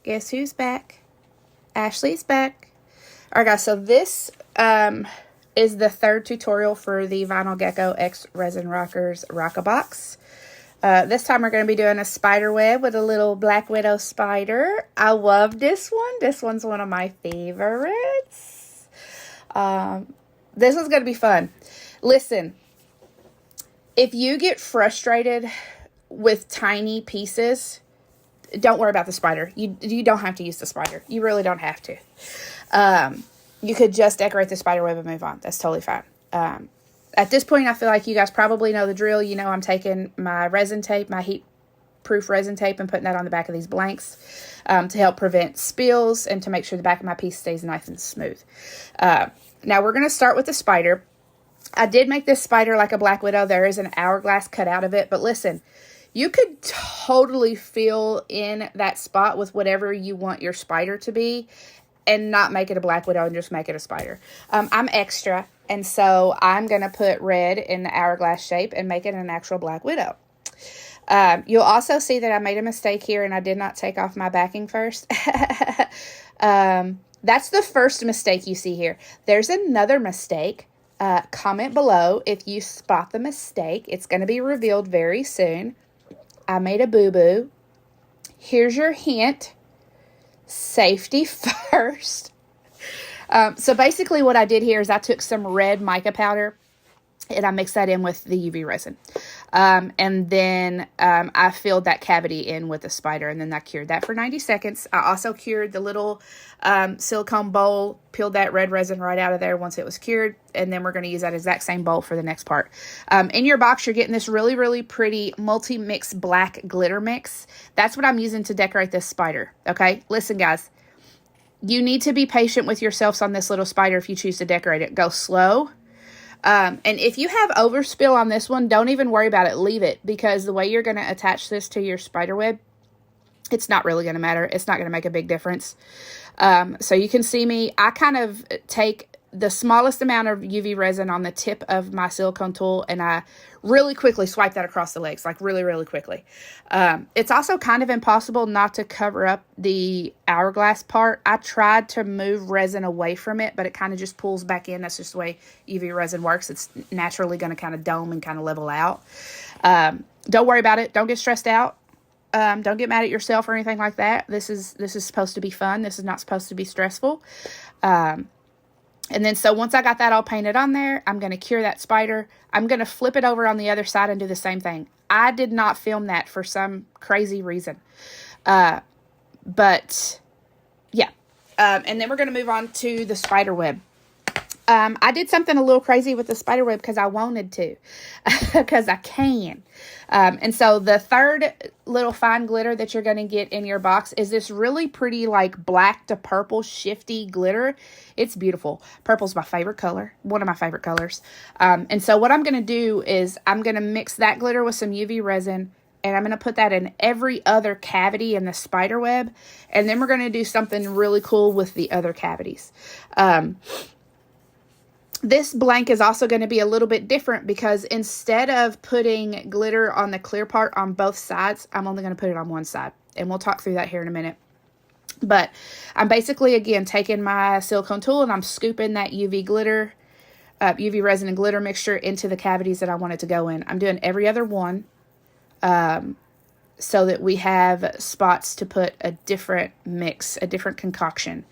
Guess who's back? Ashley's back. All right, guys, so this is the third tutorial for the VinylGecko X Resin Rockers ROCKABOX. This time we're going to be doing a spider web with a little Black Widow spider. I love this one. This one's one of my favorites. This one's going to be fun. Listen, if you get frustrated with tiny pieces, don't worry about the spider. You don't have to use the spider. You really don't have to. You could just decorate the spider web and move on. That's totally fine. At this point, I feel like you guys probably know the drill. You know I'm taking my resin tape, my heat-proof resin tape, and putting that on the back of these blanks to help prevent spills and to make sure the back of my piece stays nice and smooth. Now, we're going to start with the spider. I did make this spider like a Black Widow. There is an hourglass cut out of it. But listen, you could totally fill in that spot with whatever you want your spider to be and not make it a Black Widow and just make it a spider. I'm extra, and so I'm going to put red in the hourglass shape and make it an actual Black Widow. You'll also see that I made a mistake here and I did not take off my backing first. That's the first mistake you see here. There's another mistake. Comment below if you spot the mistake. It's going to be revealed very soon. I made a boo-boo. Here's your hint. Safety first. So basically what I did here is I took some red mica powder and I mixed that in with the UV resin. And then I filled that cavity in with the spider, and then I cured that for 90 seconds. I also cured the little silicone bowl, peeled that red resin right out of there once it was cured, and then we're going to use that exact same bowl for the next part. In your box, you're getting this really, really pretty multi-mix black glitter mix. That's what I'm using to decorate this spider, okay? Listen, guys, you need to be patient with yourselves on this little spider if you choose to decorate it. Go slow. And if you have overspill on this one, don't even worry about it. Leave it, because the way you're going to attach this to your spider web, it's not really going to matter. It's not going to make a big difference. So you can see me, I kind of take the smallest amount of UV resin on the tip of my silicone tool, and I really quickly swipe that across the legs, like really, really quickly. It's also kind of impossible not to cover up the hourglass part. I tried to move resin away from it, but it kind of just pulls back in. That's just the way UV resin works. It's naturally going to kind of dome and kind of level out. Don't worry about it. Don't get stressed out. Don't get mad at yourself or anything like that. This is supposed to be fun. This is not supposed to be stressful. And then so once I got that all painted on there, I'm going to cure that spider. I'm going to flip it over on the other side and do the same thing. I did not film that for some crazy reason. But yeah. And then we're going to move on to the spider web. I did something a little crazy with the spider web because I wanted to, because I can. And so the third little fine glitter that you're going to get in your box is this really pretty, like, black to purple shifty glitter. It's beautiful. Purple's my favorite color, one of my favorite colors. And so what I'm going to do is I'm going to mix that glitter with some UV resin, and I'm going to put that in every other cavity in the spider web. And then we're going to do something really cool with the other cavities. This blank is also going to be a little bit different because instead of putting glitter on the clear part on both sides, I'm only going to put it on one side. And we'll talk through that here in a minute. But I'm basically, again, taking my silicone tool and I'm scooping that UV resin and glitter mixture into the cavities that I want it to go in. I'm doing every other one so that we have spots to put a different mix, a different concoction.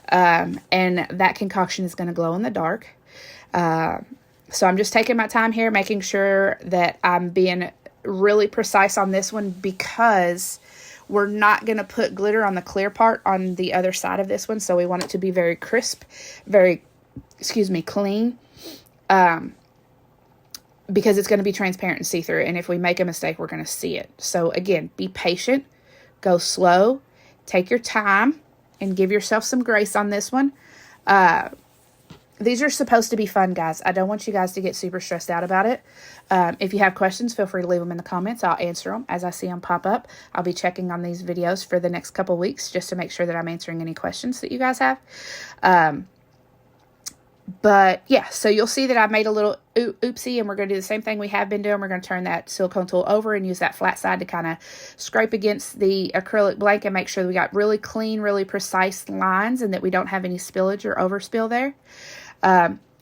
And that concoction is going to glow in the dark. So I'm just taking my time here, making sure that I'm being really precise on this one because we're not going to put glitter on the clear part on the other side of this one. So we want it to be very crisp, very, clean, because it's going to be transparent and see-through. And if we make a mistake, we're going to see it. So again, be patient, go slow, take your time, and give yourself some grace on this one. These are supposed to be fun, guys. I don't want you guys to get super stressed out about it. If you have questions, feel free to leave them in the comments. I'll answer them as I see them pop up. I'll be checking on these videos for the next couple weeks just to make sure that I'm answering any questions that you guys have. But yeah, so you'll see that I made a little oopsie, and we're going to do the same thing we have been doing. We're going to turn that silicone tool over and use that flat side to kind of scrape against the acrylic blank and make sure that we got really clean, really precise lines and that we don't have any spillage or overspill there.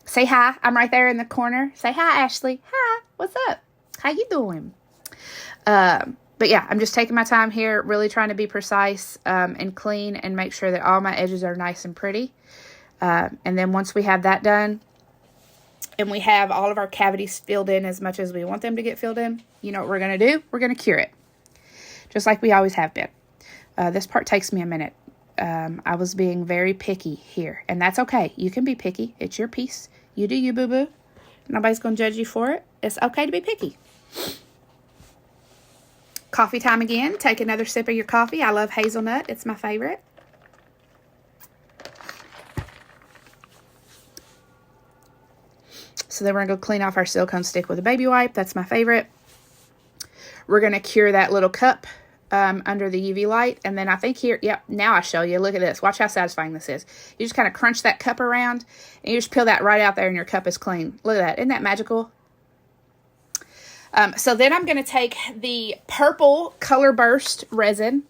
Say hi. I'm right there in the corner. Say hi, Ashley. Hi. What's up? How you doing? But yeah, I'm just taking my time here, really trying to be precise and clean and make sure that all my edges are nice and pretty. And then once we have that done and we have all of our cavities filled in as much as we want them to get filled in, you know what we're going to do? We're going to cure it, just like we always have been. This part takes me a minute. I was being very picky here, and that's okay. You can be picky. It's your piece. You do you, boo-boo. Nobody's going to judge you for it. It's okay to be picky. Coffee time again. Take another sip of your coffee. I love hazelnut. It's my favorite. So then we're going to go clean off our silicone stick with a baby wipe. That's my favorite. We're going to cure that little cup under the UV light. And then I think here, yep, now I show you. Look at this. Watch how satisfying this is. You just kind of crunch that cup around and you just peel that right out there and your cup is clean. Look at that. Isn't that magical? So then I'm going to take the purple Color Burst resin,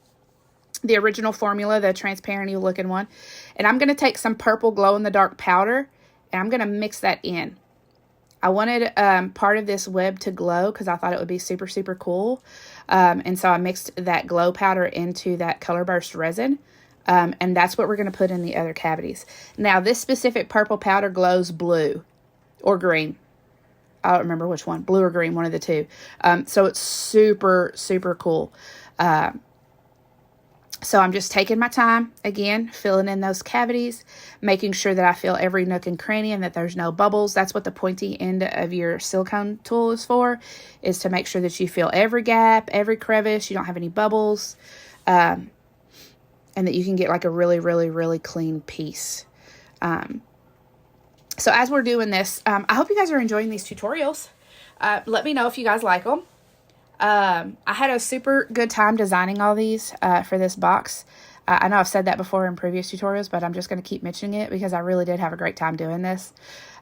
the original formula, the transparent looking one. And I'm going to take some purple glow-in-the-dark powder and I'm going to mix that in. I wanted part of this web to glow because I thought it would be super, super cool. And so I mixed that glow powder into that Color Burst resin. And that's what we're going to put in the other cavities. Now, this specific purple powder glows blue or green. I don't remember which one, blue or green, one of the two. So it's super, super cool. So I'm just taking my time, again, filling in those cavities, making sure that I feel every nook and cranny and that there's no bubbles. That's what the pointy end of your silicone tool is for, is to make sure that you feel every gap, every crevice, you don't have any bubbles, and that you can get like a really, really, really clean piece. So as we're doing this, I hope you guys are enjoying these tutorials. Let me know if you guys like them. I had a super good time designing all these for this box. I know I've said that before in previous tutorials, but I'm just going to keep mentioning it because I really did have a great time doing this.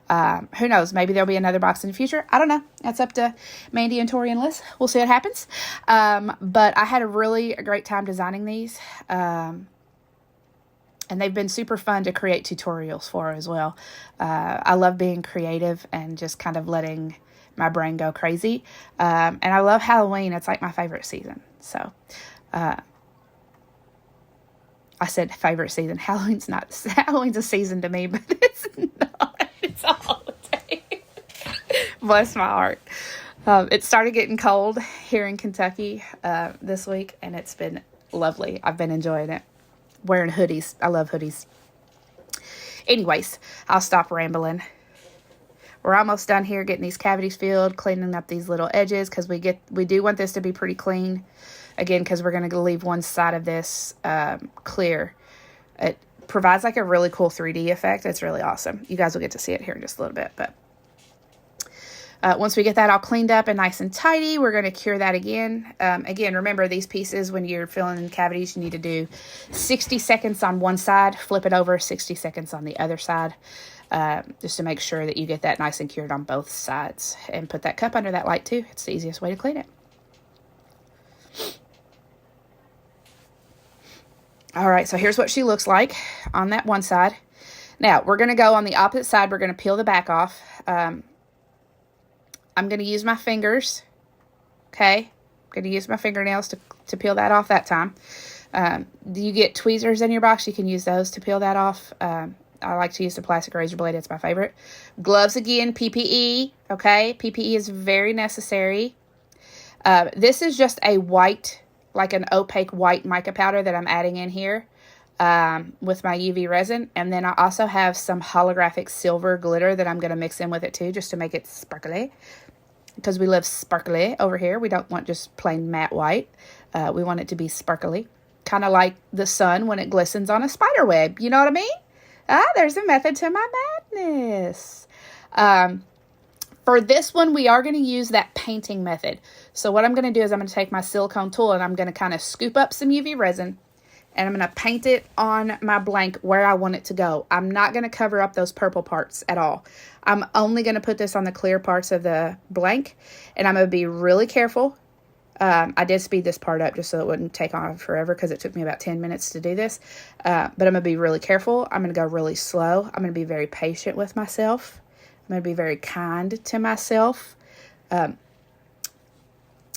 Who knows? Maybe there'll be another box in the future. I don't know. That's up to Mandy and Tori and Liz. We'll see what happens. But I had a really great time designing these. And they've been super fun to create tutorials for as well. I love being creative and just kind of letting my brain go crazy. And I love Halloween. It's like my favorite season. So, I said favorite season. Halloween's a season to me, but it's not. It's a holiday. Bless my heart. It started getting cold here in Kentucky this week, and it's been lovely. I've been enjoying it. Wearing hoodies. I love hoodies. Anyways, I'll stop rambling. We're almost done here getting these cavities filled, cleaning up these little edges because we do want this to be pretty clean. Again, because we're going to leave one side of this clear. It provides like a really cool 3D effect. It's really awesome. You guys will get to see it here in just a little bit. But once we get that all cleaned up and nice and tidy, we're going to cure that again. Again, remember these pieces, when you're filling in cavities, you need to do 60 seconds on one side, flip it over 60 seconds on the other side. Just to make sure that you get that nice and cured on both sides. And put that cup under that light too. It's the easiest way to clean it. Alright, so here's what she looks like on that one side. Now, we're going to go on the opposite side. We're going to peel the back off. I'm going to use my fingers. Okay? I'm going to use my fingernails to peel that off that time. You get tweezers in your box. You can use those to peel that off. I like to use the plastic razor blade. It's my favorite. Gloves again, PPE. Okay, PPE is very necessary. This is just a white, like an opaque white mica powder that I'm adding in here with my UV resin. And then I also have some holographic silver glitter that I'm going to mix in with it too, just to make it sparkly. Because we love sparkly over here. We don't want just plain matte white. We want it to be sparkly. Kind of like the sun when it glistens on a spider web. You know what I mean? There's a method to my madness. For this one, we are going to use that painting method. So what I'm going to do is I'm going to take my silicone tool and I'm going to kind of scoop up some UV resin. and I'm going to paint it on my blank where I want it to go. I'm not going to cover up those purple parts at all. I'm only going to put this on the clear parts of the blank, and I'm going to be really careful. I did speed this part up just so it wouldn't take on forever because it took me about 10 minutes to do this. But I'm going to be really careful. I'm going to go really slow. I'm going to be very patient with myself. I'm going to be very kind to myself. And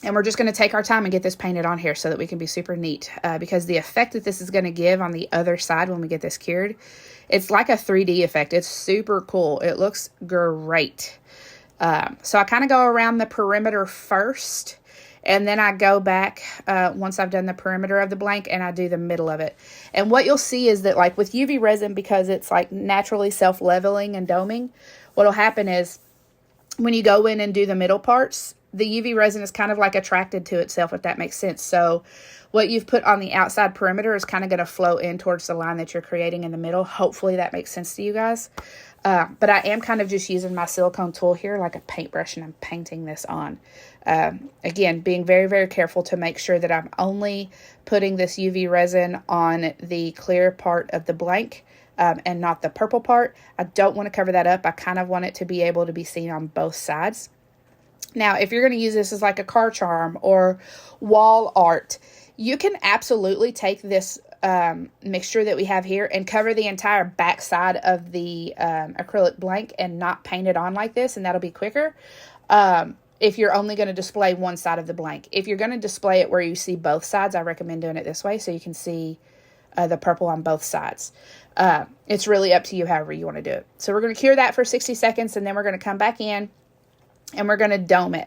we're just going to take our time and get this painted on here so that we can be super neat. Because the effect that this is going to give on the other side when we get this cured, it's like a 3D effect. It's super cool. It looks great. So I kind of go around the perimeter first. And then I go back once I've done the perimeter of the blank and I do the middle of it. And what you'll see is that like with UV resin, because it's like naturally self-leveling and doming, what'll happen is when you go in and do the middle parts, the UV resin is kind of like attracted to itself, if that makes sense. So what you've put on the outside perimeter is kind of going to flow in towards the line that you're creating in the middle. Hopefully that makes sense to you guys. But I am kind of just using my silicone tool here like a paintbrush, and I'm painting this on. Again, being very, very careful to make sure that I'm only putting this UV resin on the clear part of the blank and not the purple part. I don't want to cover that up. I kind of want it to be able to be seen on both sides. Now, if you're going to use this as like a car charm or wall art, you can absolutely take this mixture that we have here and cover the entire back side of the acrylic blank and not paint it on like this, and that'll be quicker. If you're only going to display one side of the blank. If you're going to display it where you see both sides, I recommend doing it this way so you can see the purple on both sides. It's really up to you however you want to do it. So we're going to cure that for 60 seconds, and then we're going to come back in and we're going to dome it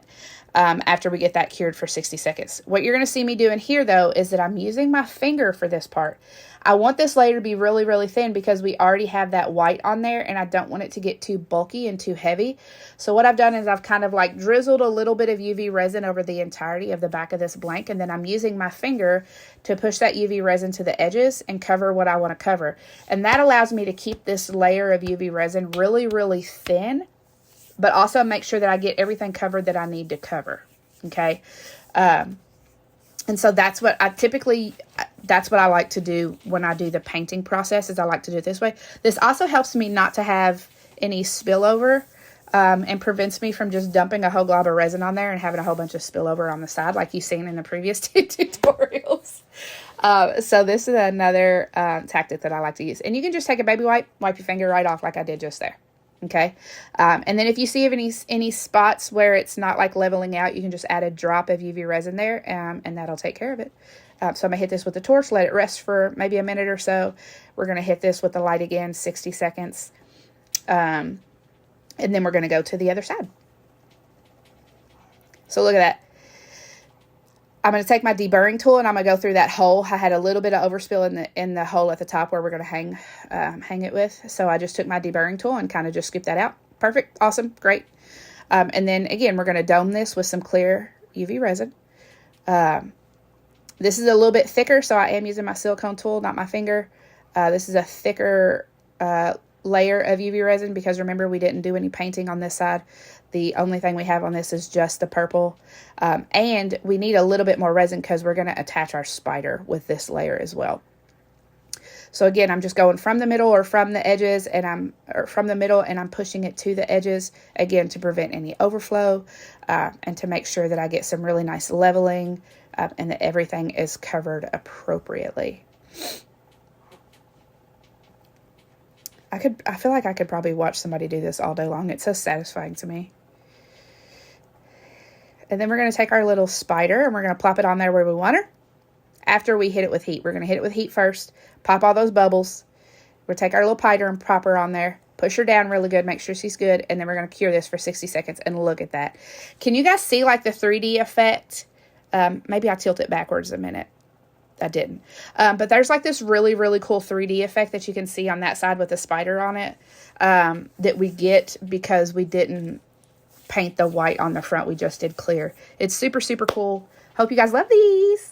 after we get that cured for 60 seconds. What you're going to see me doing here, though, is that I'm using my finger for this part. I want this layer to be really, really thin because we already have that white on there, and I don't want it to get too bulky and too heavy. So what I've done is I've kind of like drizzled a little bit of UV resin over the entirety of the back of this blank, and then I'm using my finger to push that UV resin to the edges and cover what I want to cover. And that allows me to keep this layer of UV resin really, really thin, but also make sure that I get everything covered that I need to cover, okay? And so that's what I typically, that's what I like to do when I do the painting process, is I like to do it this way. This also helps me not to have any spillover and prevents me from just dumping a whole glob of resin on there and having a whole bunch of spillover on the side like you've seen in the previous two tutorials. So this is another tactic that I like to use. And you can just take a baby wipe your finger right off like I did just there. Okay. And then if you see any spots where it's not like leveling out, you can just add a drop of UV resin there, and that'll take care of it. So I'm going to hit this with the torch, let it rest for maybe a minute or so. We're going to hit this with the light again, 60 seconds. And then we're going to go to the other side. So look at that. I'm going to take my deburring tool and I'm going to go through that hole. I had a little bit of overspill in the hole at the top where we're going to hang it with. So I just took my deburring tool and kind of just scooped that out. Perfect. Awesome. Great. And then again, we're going to dome this with some clear UV resin. This is a little bit thicker, so I am using my silicone tool, not my finger. This is a thicker layer of UV resin because remember, we didn't do any painting on this side. The only thing we have on this is just the purple. And we need a little bit more resin because we're going to attach our spider with this layer as well. So again, I'm just going from the middle or from the edges, and from the middle, and I'm pushing it to the edges, again, to prevent any overflow and to make sure that I get some really nice leveling and that everything is covered appropriately. I feel like I could probably watch somebody do this all day long. It's so satisfying to me. And then we're going to take our little spider and we're going to plop it on there where we want her. After we hit it with heat, we're going to hit it with heat first, pop all those bubbles. We'll take our little spider and pop her on there, push her down really good, make sure she's good, and then we're going to cure this for 60 seconds. And look at that. Can you guys see like the 3D effect? Maybe I'll tilt it backwards a minute. I didn't. But there's like this really, really cool 3D effect that you can see on that side with the spider on it that we get because we didn't paint the white on the front. We just did clear. It's super, super cool. Hope you guys love these.